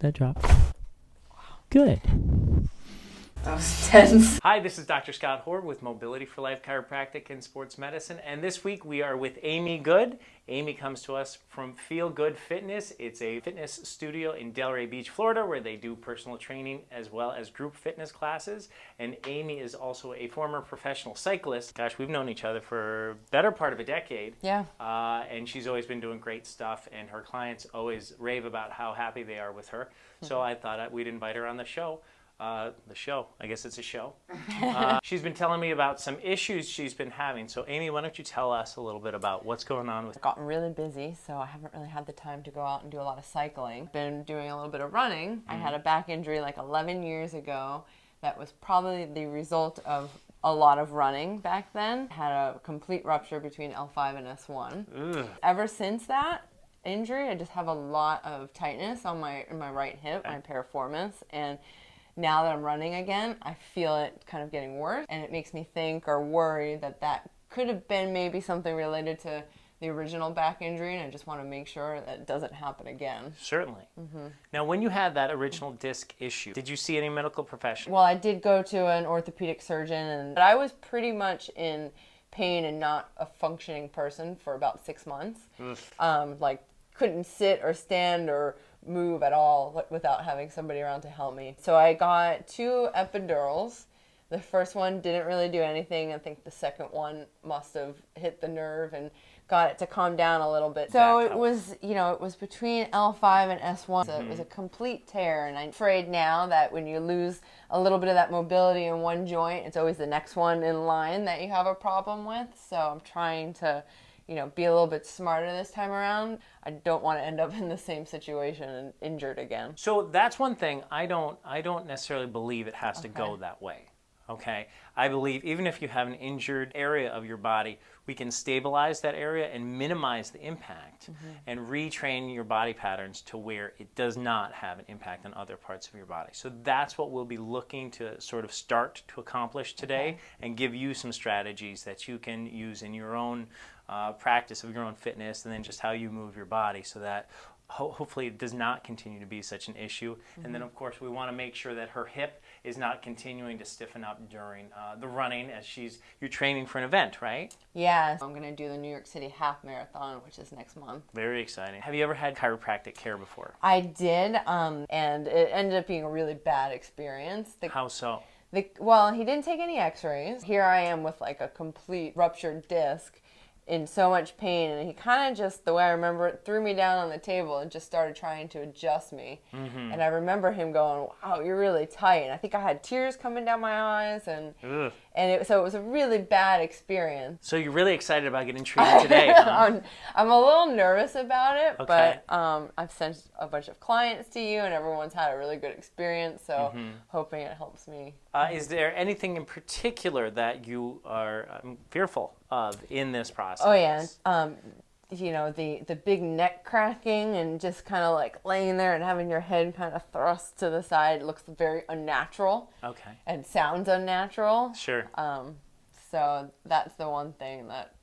That dropped. Good. That was intense. Hi, this is Dr. Scott Hoar with Mobility for Life Chiropractic and Sports Medicine. And this week we are with Amy Good. Amy comes to us from Feel Good Fitness. It's a fitness studio in Delray Beach, Florida, where they do personal training as well as group fitness classes. And Amy is also a former professional cyclist. Gosh, we've known each other for better part of a decade. Yeah. And she's always been doing great stuff, and her clients always rave about how happy they are with her. So I thought we'd invite her on the show. I guess it's a show. She's been telling me about some issues she's been having. So Amy, why don't you tell us a little bit about what's going on with... I've gotten really busy, so I haven't really had the time to go out and do a lot of cycling. Been doing a little bit of running. I had a back injury like 11 years ago that was probably the result of a lot of running back then. Had a complete rupture between L5 and S1. Ugh. Ever since that injury, I just have a lot of tightness on my right hip, my piriformis, and now that I'm running again, I feel it kind of getting worse, and it makes me think or worry that that could have been maybe something related to the original back injury, and I just want to make sure that it doesn't happen again. Certainly. Now, when you had that original disc issue, did you see any medical professional? Well, I did go to an orthopedic surgeon, but I was pretty much in pain and not a functioning person for about 6 months. Like, couldn't sit or stand or move at all without having somebody around to help me. So I got 2 epidurals. The first one didn't really do anything. I think the second one must have hit the nerve and got it to calm down a little bit. So it was, it was between L5 and S1. So it was a complete tear, and I'm afraid now that when you lose a little bit of that mobility in one joint, it's always the next one in line that you have a problem with. So I'm trying to be a little bit smarter this time around. I don't want to end up in the same situation and injured again. So that's one thing. I don't necessarily believe it has to go that way. Okay? I believe even if you have an injured area of your body, we can stabilize that area and minimize the impact and retrain your body patterns to where it does not have an impact on other parts of your body. So that's what we'll be looking to sort of start to accomplish today and give you some strategies that you can use in your own practice of your own fitness, and then just how you move your body, so that hopefully it does not continue to be such an issue. And then of course we want to make sure that her hip is not continuing to stiffen up during the running, as you're training for an event, right? Yeah, I'm going to do the New York City half marathon, which is next month. Very exciting. Have you ever had chiropractic care before? I did, and it ended up being a really bad experience. How so? Well, he didn't take any x-rays. Here I am with like a complete ruptured disc in so much pain, and he kind of just, the way I remember it, threw me down on the table and just started trying to adjust me. And I remember him going, "Wow, you're really tight." And I think I had tears coming down my eyes, and so it was a really bad experience. So you're really excited about getting treated today, huh? I'm a little nervous about it, but I've sent a bunch of clients to you, and everyone's had a really good experience, so hoping it helps me. Is there anything in particular that you are fearful of in this process? Oh yeah, the big neck cracking and just kind of like laying there and having your head kind of thrust to the side looks very unnatural. Okay. And sounds unnatural. Sure. So that's the one thing that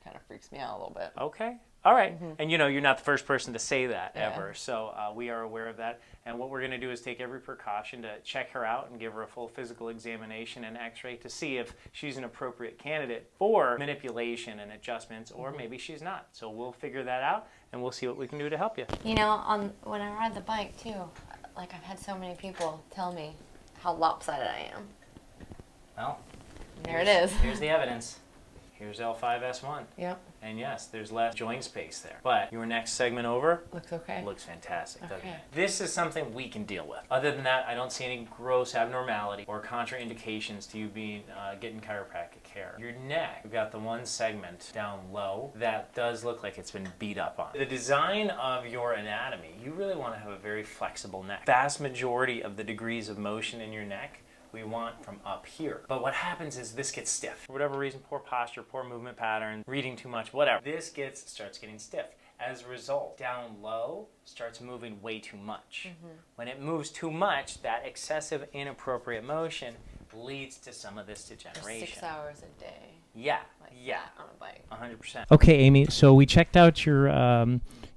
kind of freaks me out a little bit. Okay. All right. And you're not the first person to say that ever, so we are aware of that. And what we're going to do is take every precaution to check her out and give her a full physical examination and x-ray to see if she's an appropriate candidate for manipulation and adjustments, or maybe she's not. So we'll figure that out, and we'll see what we can do to help you. When I ride the bike too, like I've had so many people tell me how lopsided I am. Well, there it is. Here's the evidence. Here's L5S1. Yep. And yes, there's less joint space there. But your next segment over looks okay. Looks fantastic, doesn't it? This is something we can deal with. Other than that, I don't see any gross abnormality or contraindications to you getting chiropractic care. Your neck, we've got the one segment down low that does look like it's been beat up on. The design of your anatomy, you really want to have a very flexible neck. Vast majority of the degrees of motion in your neck we want from up here. But what happens is this gets stiff. For whatever reason, poor posture, poor movement pattern, reading too much, whatever. This starts getting stiff. As a result, down low starts moving way too much. When it moves too much, that excessive inappropriate motion leads to some of this degeneration. For 6 hours a day. Yeah, like yeah. On a bike. 100%. Okay, Amy, so we checked out your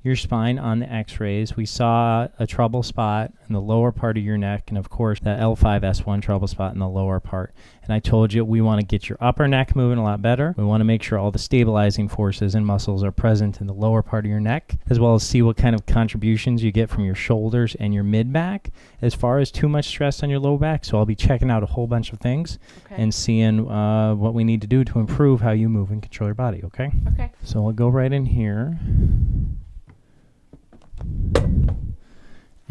your spine on the x-rays. We saw a trouble spot in the lower part of your neck, and of course the L5-S1 trouble spot in the lower part. And I told you we want to get your upper neck moving a lot better. We want to make sure all the stabilizing forces and muscles are present in the lower part of your neck, as well as see what kind of contributions you get from your shoulders and your mid-back as far as too much stress on your low back. So I'll be checking out a whole bunch of things and seeing what we need to do to improve how you move and control your body, okay? Okay. So I'll go right in here.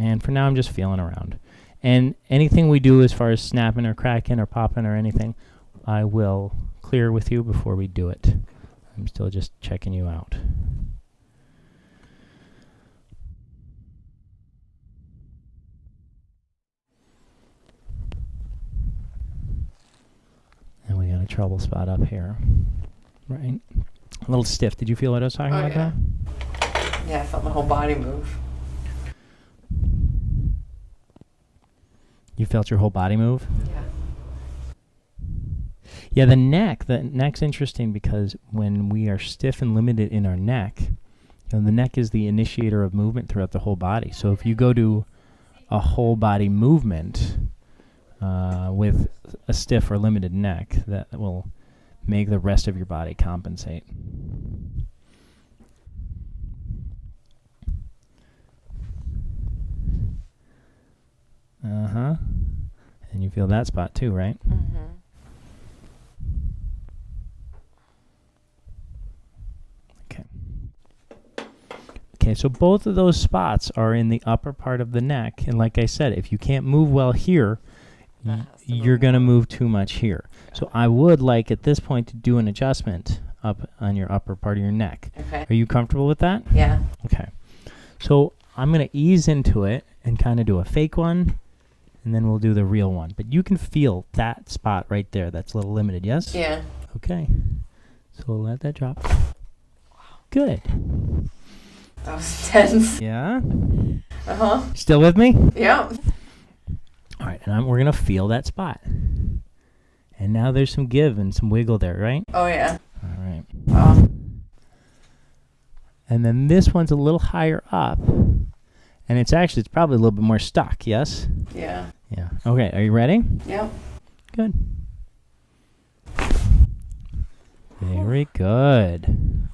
And for now, I'm just feeling around. And anything we do as far as snapping or cracking or popping or anything, I will clear with you before we do it. I'm still just checking you out. And we got a trouble spot up here. Right? A little stiff. Did you feel what I was talking about there? Yeah, I felt my whole body move. You felt your whole body move? Yeah. Yeah, the neck's interesting because when we are stiff and limited in our neck, the neck is the initiator of movement throughout the whole body. So if you go to a whole body movement with a stiff or limited neck, that will make the rest of your body compensate. Uh-huh. And you feel that spot too, right? Mm-hmm. Okay, so both of those spots are in the upper part of the neck. And like I said, if you can't move well here, you're going to move too much here. So I would like at this point to do an adjustment up on your upper part of your neck. Okay. Are you comfortable with that? Yeah. Okay. So I'm going to ease into it and kind of do a fake one, and then we'll do the real one. But you can feel that spot right there. That's a little limited, yes? Yeah. Okay. So let that drop. Good. That was intense. Yeah? Uh-huh. Still with me? Yeah. All right, and we're going to feel that spot. And now there's some give and some wiggle there, right? Oh, yeah. All right. Wow. And then this one's a little higher up. And it's probably a little bit more stuck, yes? Yeah. Yeah. Okay, are you ready? Yep. Good. Very good.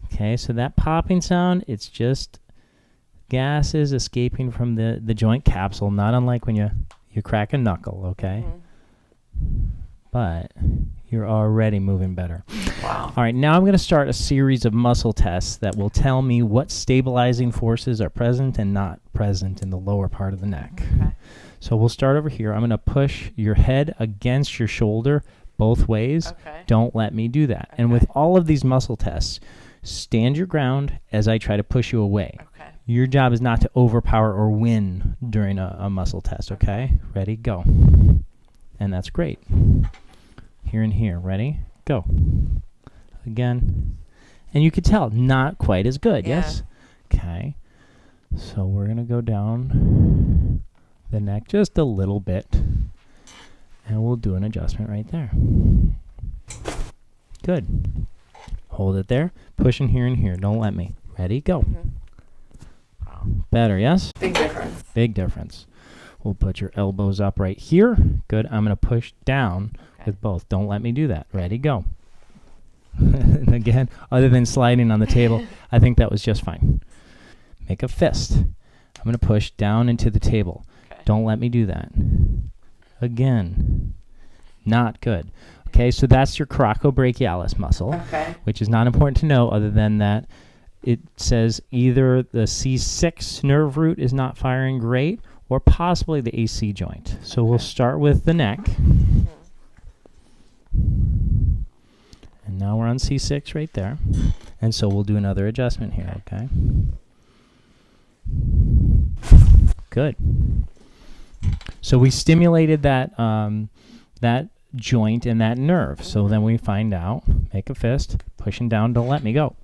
Okay, so that popping sound, it's just gases escaping from the joint capsule, not unlike when you crack a knuckle, okay? Mm-hmm. But you're already moving better. Wow. All right, now I'm going to start a series of muscle tests that will tell me what stabilizing forces are present and not present in the lower part of the neck. Okay. So we'll start over here. I'm going to push your head against your shoulder both ways. Okay. Don't let me do that. And with all of these muscle tests, stand your ground as I try to push you away. Okay. Your job is not to overpower or win during a muscle test, okay? Ready, go. And that's great. Here and here. Ready, go. Again. And you could tell, not quite as good, yes? Okay. So we're going to go down the neck just a little bit. And we'll do an adjustment right there. Good. Hold it there. Push in here and here. Don't let me. Ready, go. Mm-hmm. Wow. Better, yes? Big difference. Big difference. We'll put your elbows up right here. Good. I'm going to push down with both. Don't let me do that. Ready, go. And again, other than sliding on the table, I think that was just fine. Make a fist. I'm going to push down into the table. Okay. Don't let me do that. Again. Not good. Okay, so that's your coracobrachialis muscle, which is not important to know other than that it says either the C6 nerve root is not firing great or possibly the AC joint. So we'll start with the neck. And now we're on C6 right there. And so we'll do another adjustment here, okay? Good. So we stimulated that that joint and that nerve. So then we find out, make a fist, pushing down, don't let me go.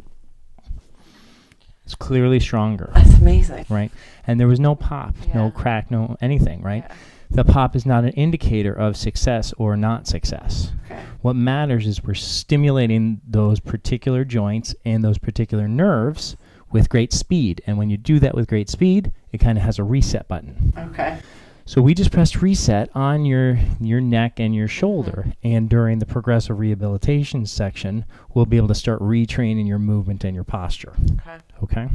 It's clearly stronger. That's amazing. Right? And there was no pop, no crack, no anything, right? Yeah. The pop is not an indicator of success or not success. Okay. What matters is we're stimulating those particular joints and those particular nerves with great speed. And when you do that with great speed, it kind of has a reset button. Okay. So we just pressed reset on your neck and your shoulder. And during the progressive rehabilitation section, we'll be able to start retraining your movement and your posture. Okay. Okay?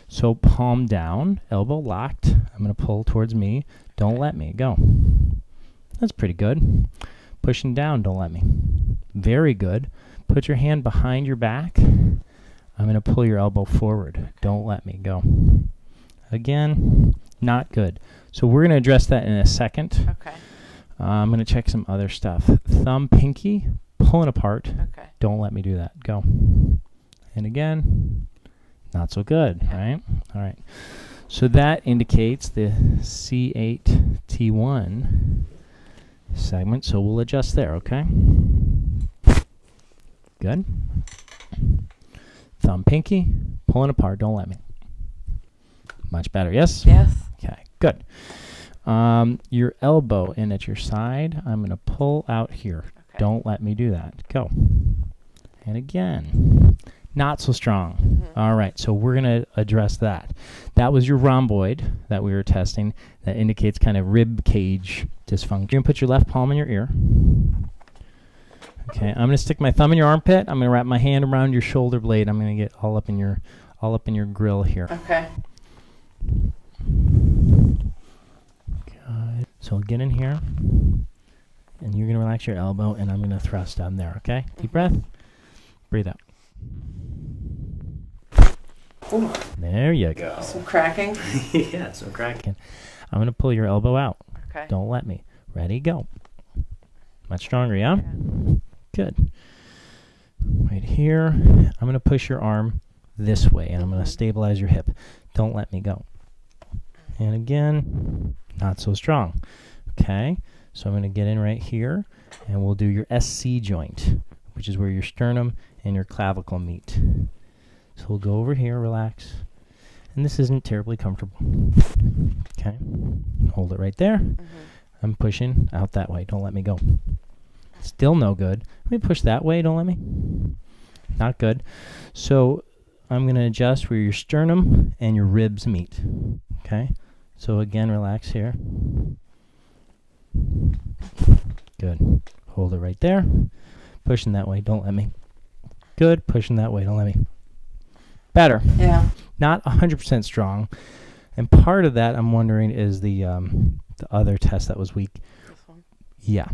So palm down, elbow locked. I'm going to pull towards me. Don't let me. Go. That's pretty good. Pushing down, don't let me. Very good. Put your hand behind your back. I'm going to pull your elbow forward. Don't let me. Go. Again, not good. So we're going to address that in a second. Okay. I'm going to check some other stuff. Thumb, pinky, pulling apart. Okay. Don't let me do that. Go. And again, not so good, right? All right. So that indicates the C8, T1 segment. So we'll adjust there, okay? Good. Thumb, pinky, pulling apart. Don't let me. Much better, yes? Yes. Okay, good. Your elbow in at your side. I'm going to pull out here. Okay. Don't let me do that. Go. And again, not so strong. All right, so we're going to address that. That was your rhomboid that we were testing. That indicates kind of rib cage dysfunction. You're going to put your left palm in your ear. Okay, I'm going to stick my thumb in your armpit. I'm going to wrap my hand around your shoulder blade. I'm going to get all up in your grill here. Okay. Good. So get in here, and you're going to relax your elbow, and I'm going to thrust down there, okay? Deep breath. Breathe out. Ooh. There you go. Some cracking. Yeah, some cracking. I'm going to pull your elbow out. Okay. Don't let me. Ready, go. Much stronger, yeah? Okay. Good. Right here, I'm going to push your arm this way, and I'm going to stabilize your hip. Don't let me go. And again, not so strong. Okay, so I'm going to get in right here, and we'll do your SC joint, which is where your sternum and your clavicle meet. So we'll go over here, relax. And this isn't terribly comfortable. Okay, hold it right there. I'm pushing out that way. Don't let me go. Still no good. Let me push that way. Don't let me. Not good. So I'm going to adjust where your sternum and your ribs meet. Okay? So again, relax here. Good. Hold it right there. Pushing that way. Don't let me. Good. Pushing that way. Don't let me. Better. Yeah. Not 100% strong. And part of that, I'm wondering, is the other test that was weak. This one. Yeah.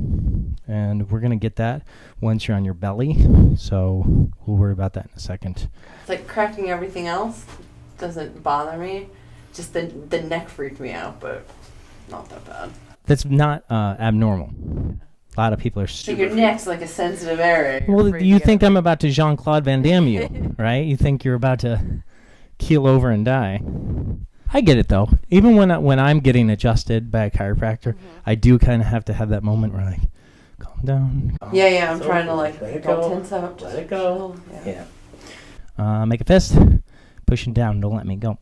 And we're going to get that once you're on your belly. So we'll worry about that in a second. It's like cracking everything else doesn't bother me. Just the neck freaked me out, but not that bad. That's not abnormal. A lot of people are So super. your neck's like a sensitive area. Well, You're you freaking think out. I'm about to Jean-Claude Van Damme you, right? You think you're about to keel over and die. I get it, though. Even when I'm getting adjusted by a chiropractor, I do kind of have to have that moment where I calm down. Yeah, I'm trying to like let it don't go. tense up. Let just it go. chill. Yeah. Make a fist. Pushing down. Don't let me go.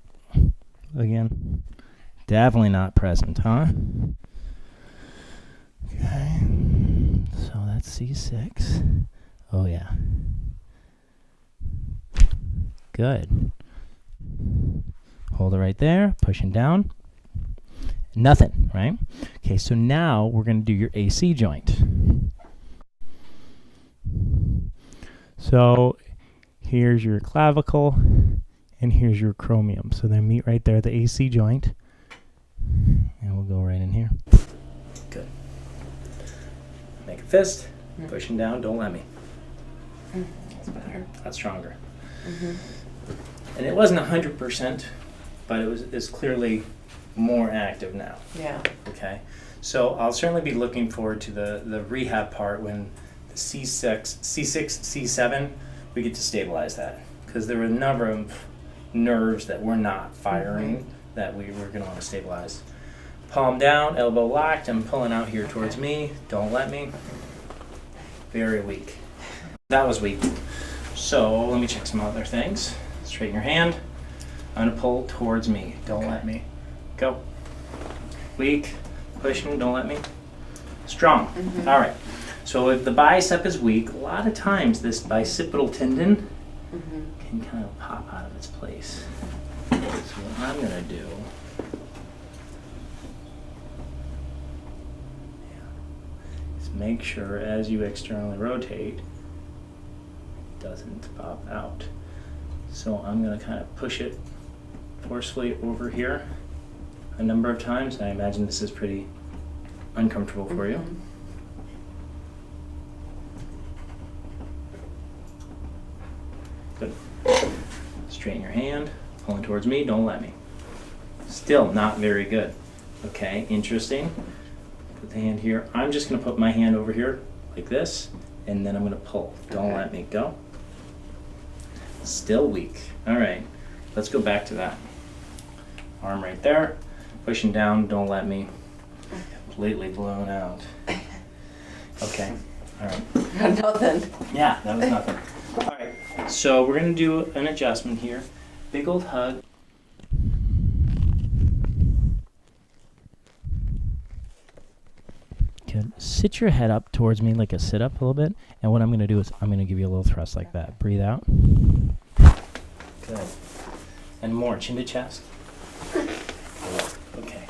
Again. Definitely not present, huh? Okay. So that's C6. Oh, yeah. Good. Hold it right there. Pushing down. Nothing, right? Okay, so now we're going to do your AC joint. So here's your clavicle, and here's your acromion. So they meet right there at the AC joint. And we'll go right in here. Good. Make a fist. Pushing down. Don't let me. That's better. That's stronger. And it wasn't 100%, but it's clearly more active now. Yeah. Okay. So I'll certainly be looking forward to the rehab part when the C6, C7, we get to stabilize that. Because there were a number of nerves that were not firing that we were going to want to stabilize. Palm down, elbow locked. I'm pulling out here towards me. Don't let me. Very weak. That was weak. So let me check some other things. Straighten your hand. I'm going to pull towards me. Don't let me. Go. Weak. Pushing. Don't let me. Strong. All right. So if the bicep is weak, a lot of times this bicipital tendon can kind of pop out of its place. So what I'm going to do is make sure as you externally rotate, it doesn't pop out. So I'm going to kind of push it forcefully over here a number of times. I imagine this is pretty uncomfortable for you. Good. Straighten your hand, pulling towards me, don't let me. Still not very good. Okay, interesting. Put the hand here. I'm just gonna put my hand over here like this, and then I'm gonna pull. Don't let me go. Still weak. All right, let's go back to that. Arm right there, pushing down, don't let me. Completely blown out. Okay, all right. Nothing. Yeah, that was nothing. All right, so we're gonna do an adjustment here. Big old hug. Good. Sit your head up towards me like a sit up a little bit. And what I'm gonna do is I'm gonna give you a little thrust like that. Breathe out. Good. And more, chin to chest. Okay,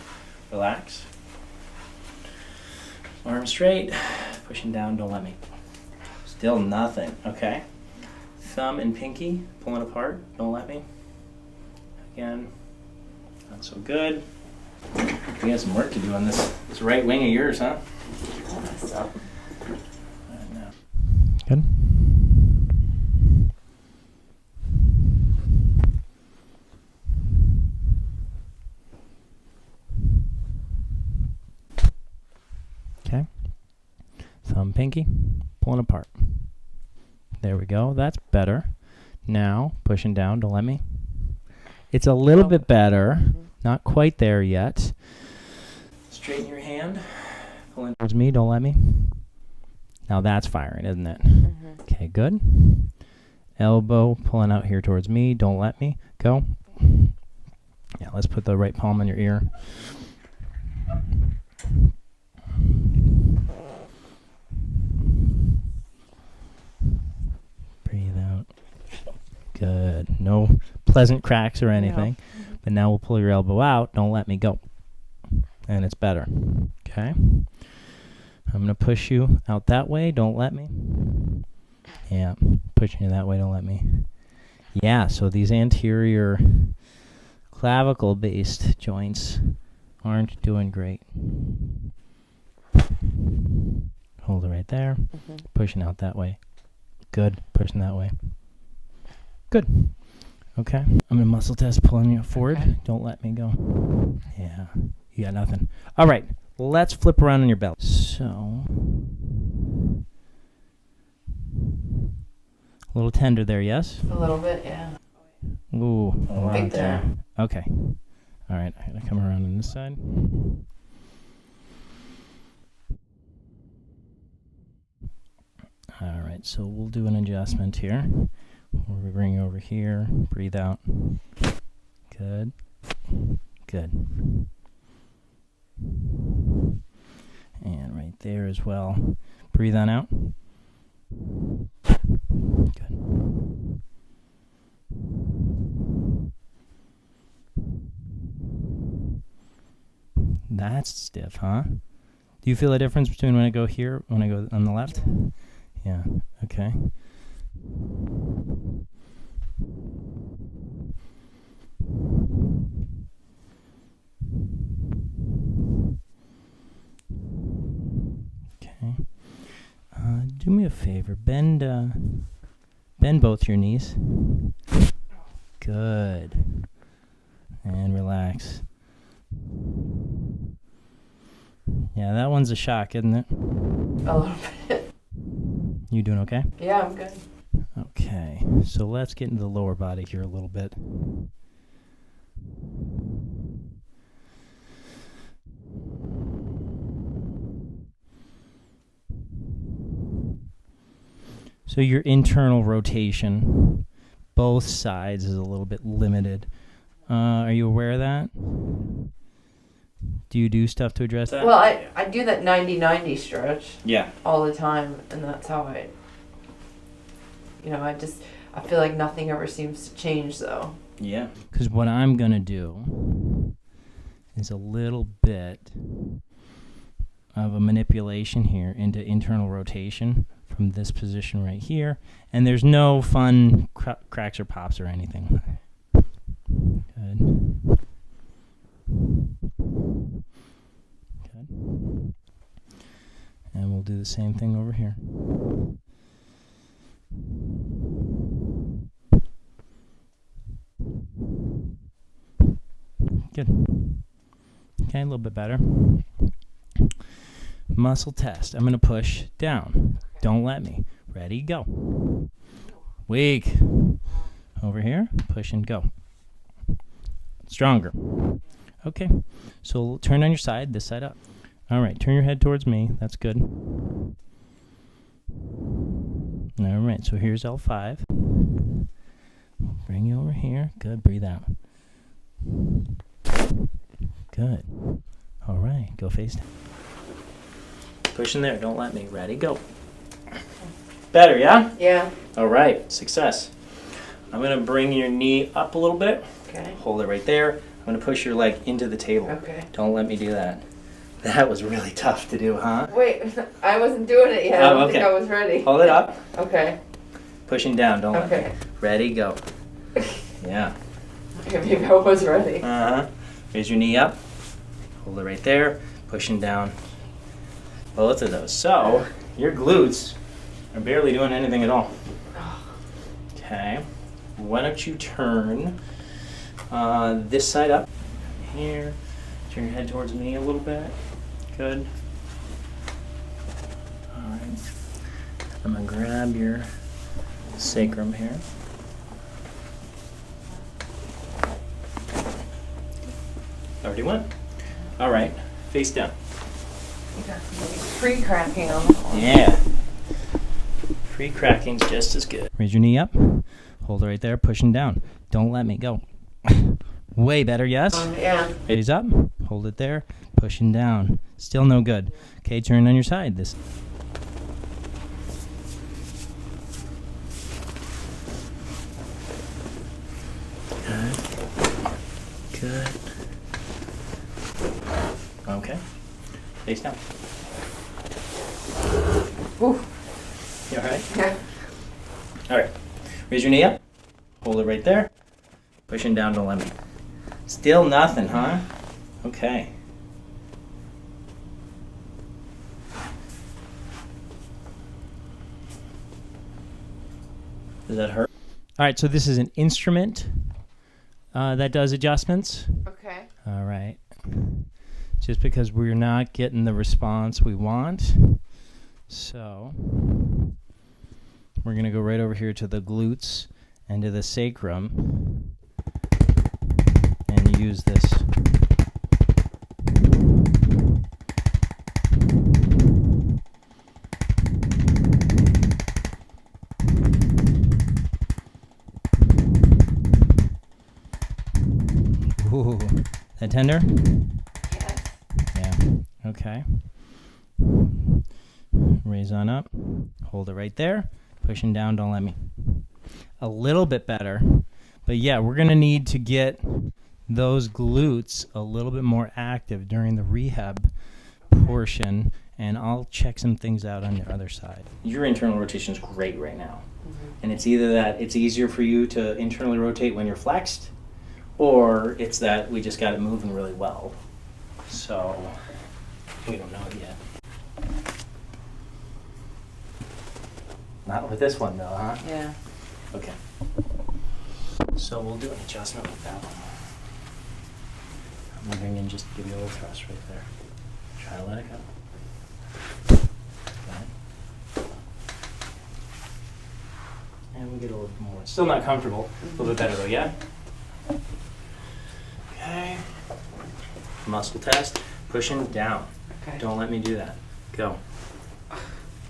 relax. Arm straight, pushing down, don't let me. Still nothing, okay? Thumb and pinky pulling apart, don't let me. Again, not so good. We have some work to do on this right wing of yours, huh? Good. Okay. Thumb, pinky, pulling apart. There we go. That's better. Now, pushing down, don't let me. It's a little bit better. Not quite there yet. Straighten your hand. Pulling towards me, don't let me. Now that's firing, isn't it? Okay, good. Elbow pulling out here towards me, don't let me. Go. Yeah, let's put the right palm on your ear. Breathe out. Good. No pleasant cracks or anything. No. But now we'll pull your elbow out. Don't let me go. And it's better. Okay. I'm going to push you out that way. Don't let me. Yeah. Pushing you that way. Don't let me. Yeah. So these anterior clavicle-based joints aren't doing great. Hold it right there. Pushing out that way. Good. Pushing that way. Good. Okay. I'm going to muscle test pulling you forward. Okay. Don't let me go. Yeah. You got nothing. All right. Let's flip around on your belly. So. A little tender there, yes? A little bit, yeah. Ooh. A lot big there. Okay. All right. I'm going to come around on this side. All right. So we'll do an adjustment here. We'll bring you over here. Breathe out. Good. Good. And right there as well. Breathe on out. Good. That's stiff, huh? Do you feel a difference between when I go here, when I go on the left? Yeah. Okay. Okay. Do me a favor. Bend both your knees. Good. And relax. Yeah, that one's a shock, isn't it? A little bit. You doing okay? Yeah, I'm good. Okay, so let's get into the lower body here a little bit. So your internal rotation, both sides, is a little bit limited. Are you aware of that? Do you do stuff to address that? Well, I do that 90-90 stretch. Yeah. All the time, and that's how I feel like nothing ever seems to change though. Yeah. Because what I'm going to do is a little bit of a manipulation here into internal rotation from this position right here. And there's no fun cracks or pops or anything. Good. Good. And we'll do the same thing over here. Good. Okay, a little bit better. Muscle test. I'm going to push down. Don't let me. Ready, go. Weak. Over here, push and go. Stronger. Okay, so turn on your side, this side up. All right, turn your head towards me. That's good. All right, so here's L5. Bring you over here. Good, breathe out. Good. All right, go face down. Push in there, don't let me. Ready, go. Better, yeah? Yeah. All right, success. I'm gonna bring your knee up a little bit. Okay. Hold it right there. I'm gonna push your leg into the table. Okay. Don't let me do that. That was really tough to do, huh? Wait, I wasn't doing it yet. I don't think I was ready. Hold it up. Okay. Pushing down, don't let me. Okay. Ready, go. Yeah. Okay, maybe I was ready. Uh-huh. Raise your knee up. Hold it right there. Pushing down. Both of those. So, your glutes are barely doing anything at all. Okay. Why don't you turn this side up. Here. Turn your head towards me a little bit. Good. All right. I'm going to grab your sacrum here. Already went. All right. Face down. You got some free cracking on that one. Yeah. Free cracking's just as good. Raise your knee up. Hold it right there. Pushing down. Don't let me go. Way better, yes? Yeah. Raise up. Hold it there. Pushing down. Still no good. Okay, turn on your side. This. Good. Good. Okay. Face down. Ooh. You all right? Yeah. All right. Raise your knee up. Hold it right there. Pushing down, don't let me. Still nothing, huh? Okay. Does that hurt? All right, so this is an instrument that does adjustments. Okay. All right. Just because we're not getting the response we want. So we're going to go right over here to the glutes and to the sacrum and use this. Ooh, that tender? Yes. Yeah. Okay. Raise on up. Hold it right there. Pushing down, don't let me. A little bit better. But yeah, we're going to need to get those glutes a little bit more active during the rehab portion, and I'll check some things out on the other side. Your internal rotation is great right now. And it's either that it's easier for you to internally rotate when you're flexed, or it's that we just got it moving really well. So we don't know it yet. Not with this one though, huh? Yeah. Okay. So we'll do an adjustment with that one. I'm gonna bring in just to give you a little thrust right there. Try to let it go. Okay. And we get a little more. Still not comfortable. A little bit better though, yeah? Okay. Muscle test. Pushing down. Okay. Don't let me do that. Go.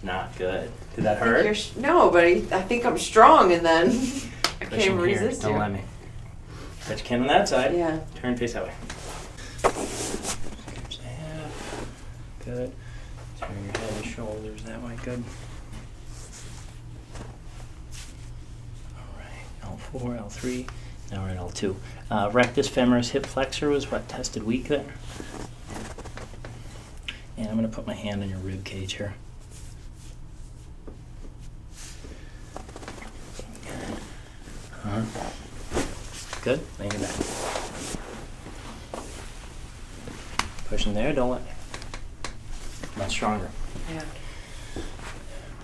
Not good. Did that hurt? No, but I think I'm strong, and then I can't Pushing even here. resist Don't you. let me. Touch your chin on that side. Yeah. Turn face that way. Yeah. Good. Turn your head and shoulders that way. Good. All L4, L3. Now we're at L2. Rectus femoris hip flexor was what tested weak there. And I'm going to put my hand on your rib cage here. Good. Lean it back. Pushing there. Don't let me. Much stronger. Yeah.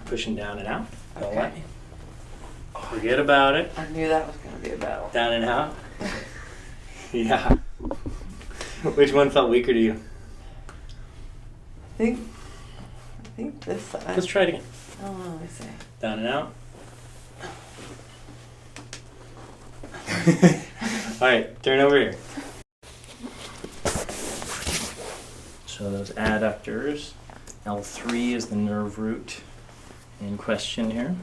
Pushing down and out. Don't Okay. let me. Forget about it. I knew that was going to be a battle. Down and out. Yeah. Which one felt weaker to you? I think this side. Let's try it again. Oh, let me see. Down and out. All right, turn over here. So those adductors, L3 is the nerve root in question here.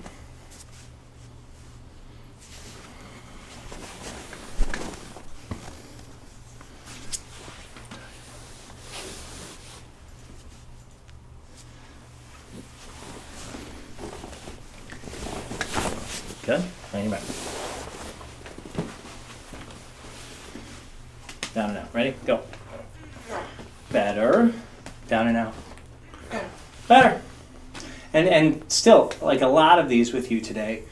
Good. Lean back. Down and out. Ready? Go. Better. Down and out. Better. And still, like a lot of these with you today,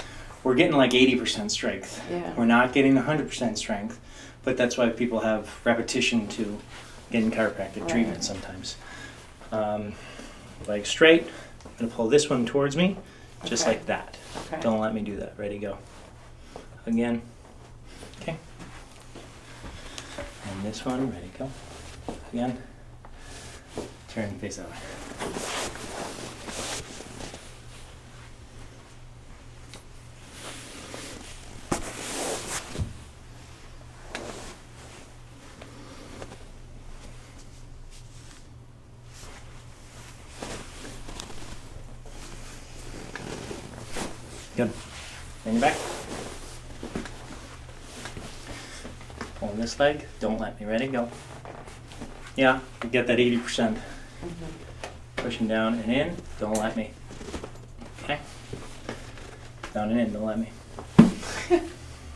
we're getting like 80% strength. Yeah. We're not getting 100% strength, but that's why people have repetition to get in chiropractic treatment sometimes. Leg straight. I'm going to pull this one towards me, just like that. Okay. Don't let me do that. Ready, go. Again. Okay. And this one, ready, go. Again. Turn face that way. Good. Lean your back. Pull this leg. Don't let me. Ready? Go. Yeah, you get that 80%. Pushing down and in. Don't let me. Okay. Down and in. Don't let me.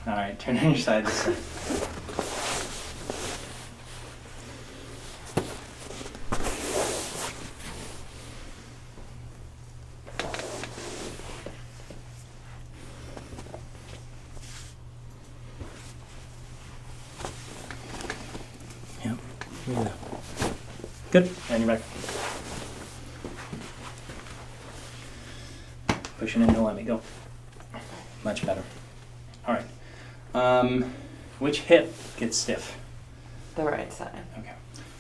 All right. Turn on your side this side. Yep. Look at that. Good. And you're back. Pushing in, don't let me go. Much better. All right. Which hip gets stiff? The right side. Okay.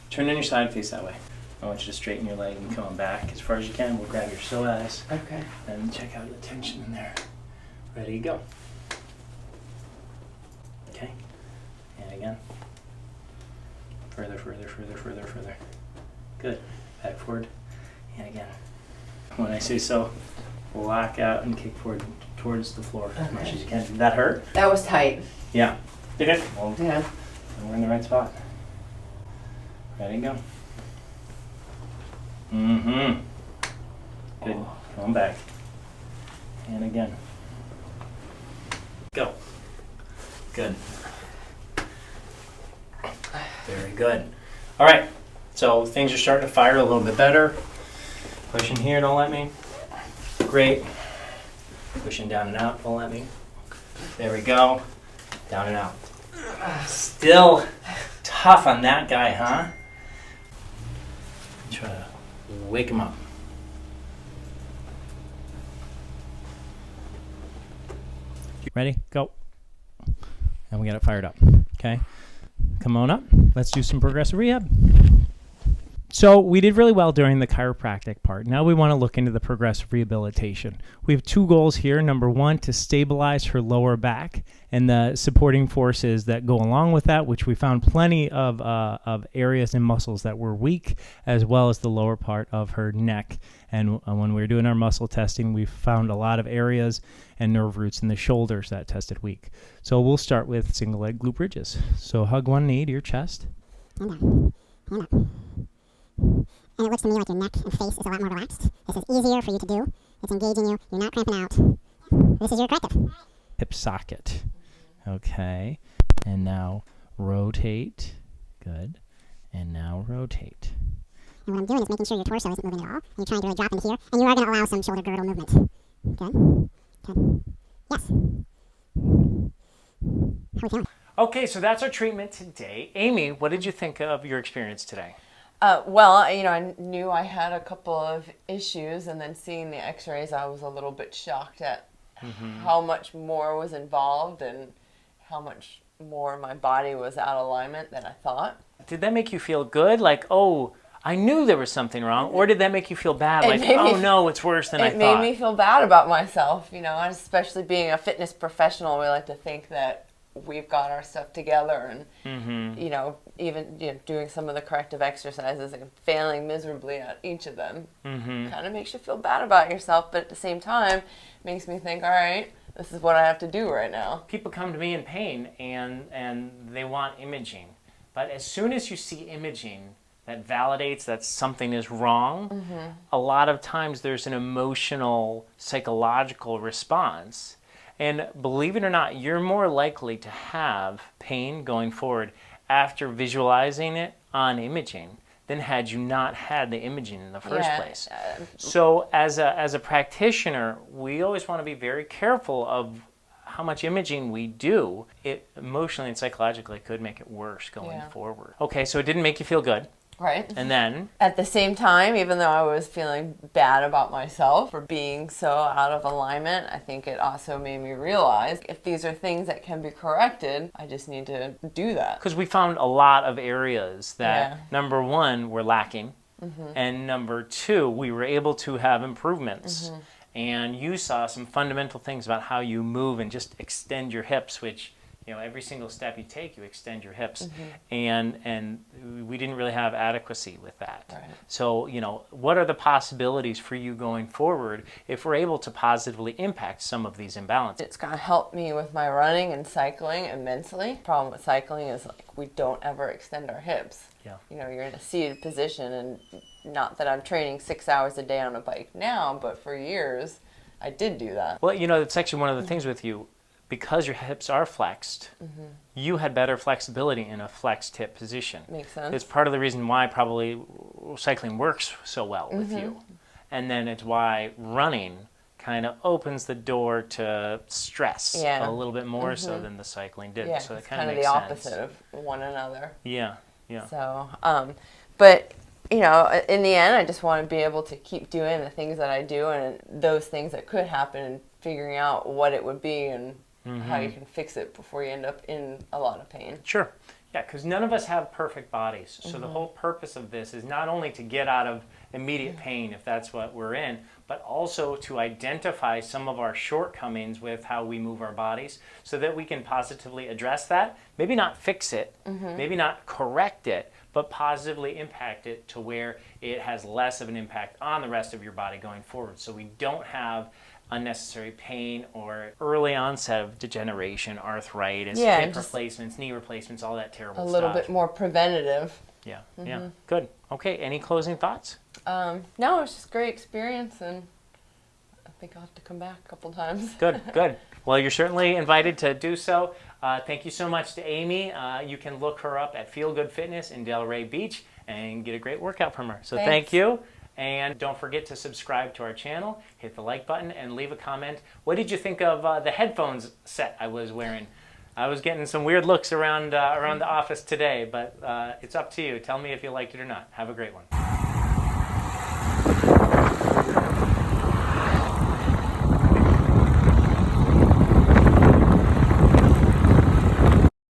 Turn on your side, face that way. I want you to straighten your leg and come on back as far as you can. We'll grab your psoas Okay. and check out the tension in there. Ready, go. Okay. And again. Further, further, further, further, further. Good. Back forward. And again. When I say so, lock out and kick forward towards the floor as much as you can. Did that hurt? That was tight. Yeah. Did it? Well, Yeah. we're in the right spot. Ready, go. Mm-hmm. Good. Come on back. And again. Go. Good. Very good. All right. So things are starting to fire a little bit better. Pushing here, don't let me. Great. Pushing down and out, don't let me. There we go. Down and out. Still tough on that guy, huh? Try to wake him up. Ready? Go. And we got it fired up. Okay. Come on up. Let's do some progressive rehab. So we did really well during the chiropractic part. Now we want to look into the progressive rehabilitation. We have two goals here. Number one, to stabilize her lower back and the supporting forces that go along with that, which we found plenty of areas and muscles that were weak, as well as the lower part of her neck. And when we were doing our muscle testing, we found a lot of areas and nerve roots in the shoulders that tested weak. So we'll start with single leg glute bridges. So hug one knee to your chest. And it looks to me like your neck and face is a lot more relaxed. This is easier for you to do. It's engaging you. You're not cramping out. This is your corrective. Hip socket. Okay. And now rotate. Good. And now rotate. And what I'm doing is making sure your torso isn't moving at all. And you're trying to really drop into here. And you are going to allow some shoulder girdle movement. Good. Good. Yes. How are we feeling? Okay, so that's our treatment today. Amy, what did you think of your experience today? Well, I knew I had a couple of issues, and then seeing the x-rays, I was a little bit shocked at how much more was involved and how much more my body was out of alignment than I thought. Did that make you feel good? Like, oh, I knew there was something wrong? Or did that make you feel bad? Like, oh no, it's worse than I thought? It made me feel bad about myself, and especially being a fitness professional, we like to think that we've got our stuff together, and even doing some of the corrective exercises and failing miserably at each of them kind of makes you feel bad about yourself, but at the same time makes me think, all right, this is what I have to do right now. People come to me in pain and they want imaging, but as soon as you see imaging that validates that something is wrong, a lot of times there's an emotional, psychological response. And believe it or not, you're more likely to have pain going forward after visualizing it on imaging than had you not had the imaging in the first place. So as a practitioner, we always want to be very careful of how much imaging we do. It emotionally and psychologically could make it worse going forward. Okay, so it didn't make you feel good. Right. And then? At the same time, even though I was feeling bad about myself for being so out of alignment, I think it also made me realize if these are things that can be corrected, I just need to do that. Because we found a lot of areas that, number one, were lacking, and number two, we were able to have improvements. And you saw some fundamental things about how you move and just extend your hips, which every single step you take, you extend your hips, and we didn't really have adequacy with that. Right. So, what are the possibilities for you going forward if we're able to positively impact some of these imbalances? It's going to help me with my running and cycling immensely. The problem with cycling is we don't ever extend our hips. Yeah. You're in a seated position, and not that I'm training 6 hours a day on a bike now, but for years I did do that. Well, it's actually one of the things with you. Because your hips are flexed, you had better flexibility in a flexed hip position. Makes sense. It's part of the reason why probably cycling works so well with you. And then it's why running kind of opens the door to stress a little bit more so than the cycling did. Yeah, so it's kind of the makes opposite sense. of one another. Yeah. So, but in the end, I just want to be able to keep doing the things that I do, and those things that could happen, and figuring out what it would be and how you can fix it before you end up in a lot of pain. Sure. Yeah, because none of us have perfect bodies. So the whole purpose of this is not only to get out of immediate pain, if that's what we're in, but also to identify some of our shortcomings with how we move our bodies so that we can positively address that. Maybe not fix it, maybe not correct it, but positively impact it to where it has less of an impact on the rest of your body going forward. So we don't have unnecessary pain or early onset of degeneration, arthritis, hip replacements, knee replacements, all that terrible stuff. A little bit more preventative. Yeah, good. Okay, any closing thoughts? No, it was just a great experience, and I think I'll have to come back a couple times. Good. Well, you're certainly invited to do so. Thank you so much to Amy. You can look her up at Feel Good Fitness in Delray Beach and get a great workout from her. So thank you. And don't forget to subscribe to our channel, hit the like button, and leave a comment. What did you think of the headphones set I was wearing? I was getting some weird looks around the office today, but it's up to you. Tell me if you liked it or not. Have a great one.